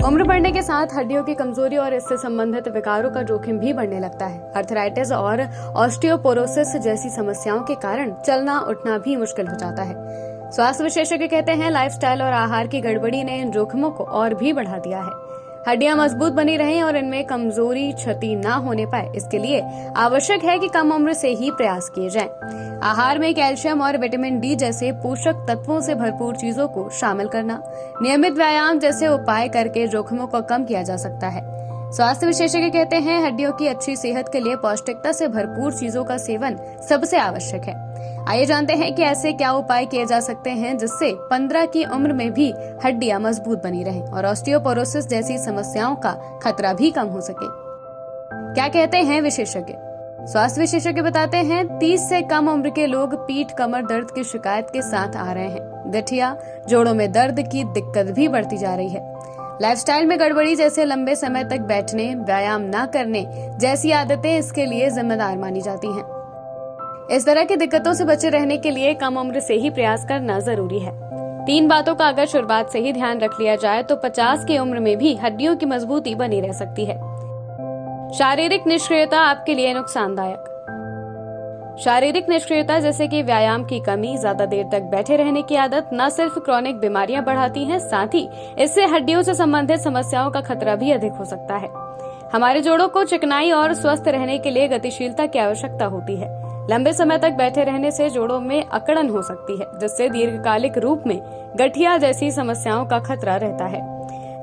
उम्र बढ़ने के साथ हड्डियों की कमजोरी और इससे संबंधित विकारों का जोखिम भी बढ़ने लगता है। आर्थराइटिस और ऑस्टियोपोरोसिस जैसी समस्याओं के कारण चलना उठना भी मुश्किल हो जाता है। स्वास्थ्य विशेषज्ञ कहते हैं लाइफस्टाइल और आहार की गड़बड़ी ने इन जोखिमों को और भी बढ़ा दिया है। हड्डियां मजबूत बनी रहें और इनमें कमजोरी क्षति न होने पाए, इसके लिए आवश्यक है कि कम उम्र से ही प्रयास किए जाएं। आहार में कैल्शियम और विटामिन डी जैसे पोषक तत्वों से भरपूर चीजों को शामिल करना, नियमित व्यायाम जैसे उपाय करके जोखिमों को कम किया जा सकता है। स्वास्थ्य विशेषज्ञ कहते हैं हड्डियों की अच्छी सेहत के लिए पौष्टिकता से भरपूर चीजों का सेवन सबसे आवश्यक है। आइए जानते हैं कि ऐसे क्या उपाय किए जा सकते हैं जिससे 15 की उम्र में भी हड्डियां मजबूत बनी रहें और ऑस्टियोपोरोसिस जैसी समस्याओं का खतरा भी कम हो सके। क्या कहते हैं विशेषज्ञ? स्वास्थ्य विशेषज्ञ बताते हैं 30 से कम उम्र के लोग पीठ कमर दर्द की शिकायत के साथ आ रहे हैं। गठिया जोड़ों में दर्द की दिक्कत भी बढ़ती जा रही है। लाइफस्टाइल में गड़बड़ी जैसे लंबे समय तक बैठने, व्यायाम न करने जैसी आदतें इसके लिए जिम्मेदार मानी जाती हैं। इस तरह की दिक्कतों से बचे रहने के लिए कम उम्र से ही प्रयास करना जरूरी है। 3 बातों का अगर शुरुआत से ही ध्यान रख लिया जाए तो 50 की उम्र में भी हड्डियों की मजबूती बनी रह सकती है। शारीरिक निष्क्रियता आपके लिए नुकसानदायक। शारीरिक निष्क्रियता जैसे कि व्यायाम की कमी, ज्यादा देर तक बैठे रहने की आदत न सिर्फ क्रॉनिक बीमारियां बढ़ाती हैं, साथ ही इससे हड्डियों से संबंधित समस्याओं का खतरा भी अधिक हो सकता है। हमारे जोड़ों को चिकनाई और स्वस्थ रहने के लिए गतिशीलता की आवश्यकता होती है। लंबे समय तक बैठे रहने से जोड़ों में अकड़न हो सकती है, जिससे दीर्घकालिक रूप में गठिया जैसी समस्याओं का खतरा रहता है।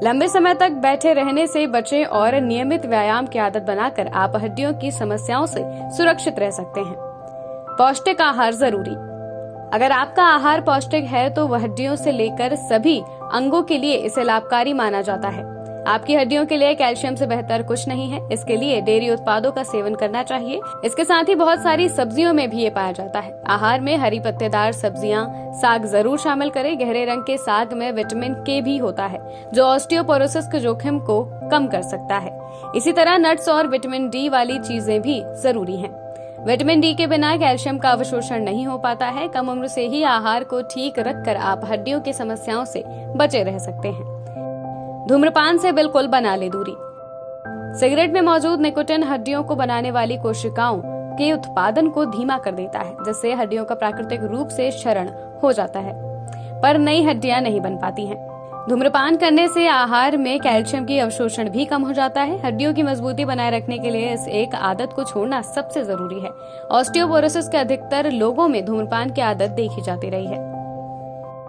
लंबे समय तक बैठे रहने से बचें और नियमित व्यायाम की आदत बनाकर आप हड्डियों की समस्याओं से सुरक्षित रह सकते हैं। पौष्टिक आहार जरूरी। अगर आपका आहार पौष्टिक है तो वह हड्डियों से लेकर सभी अंगों के लिए इसे लाभकारी माना जाता है। आपकी हड्डियों के लिए कैल्शियम से बेहतर कुछ नहीं है, इसके लिए डेयरी उत्पादों का सेवन करना चाहिए। इसके साथ ही बहुत सारी सब्जियों में भी ये पाया जाता है। आहार में हरी पत्तेदार सब्जियां, साग जरूर शामिल करें। गहरे रंग के साग में विटामिन के भी होता है, जो ऑस्टियोपोरोसिस के जोखिम को कम कर सकता है। इसी तरह नट्स और विटामिन डी वाली चीजें भी जरूरी हैं। विटामिन डी के बिना कैल्शियम का अवशोषण नहीं हो पाता है। कम उम्र से ही आहार को ठीक रखकर आप हड्डियों की समस्याओं से बचे रह सकते हैं। धूम्रपान से बिल्कुल बना ले दूरी। सिगरेट में मौजूद निकोटिन हड्डियों को बनाने वाली कोशिकाओं के उत्पादन को धीमा कर देता है, जिससे हड्डियों का प्राकृतिक रूप से क्षरण हो जाता है, पर नई हड्डियां नहीं बन पाती हैं। धूम्रपान करने से आहार में कैल्शियम की अवशोषण भी कम हो जाता है। हड्डियों की मजबूती बनाए रखने के लिए इस एक आदत को छोड़ना सबसे जरूरी है। ऑस्टियोपोरोसिस के अधिकतर लोगों में धूम्रपान की आदत देखी जाती रही है।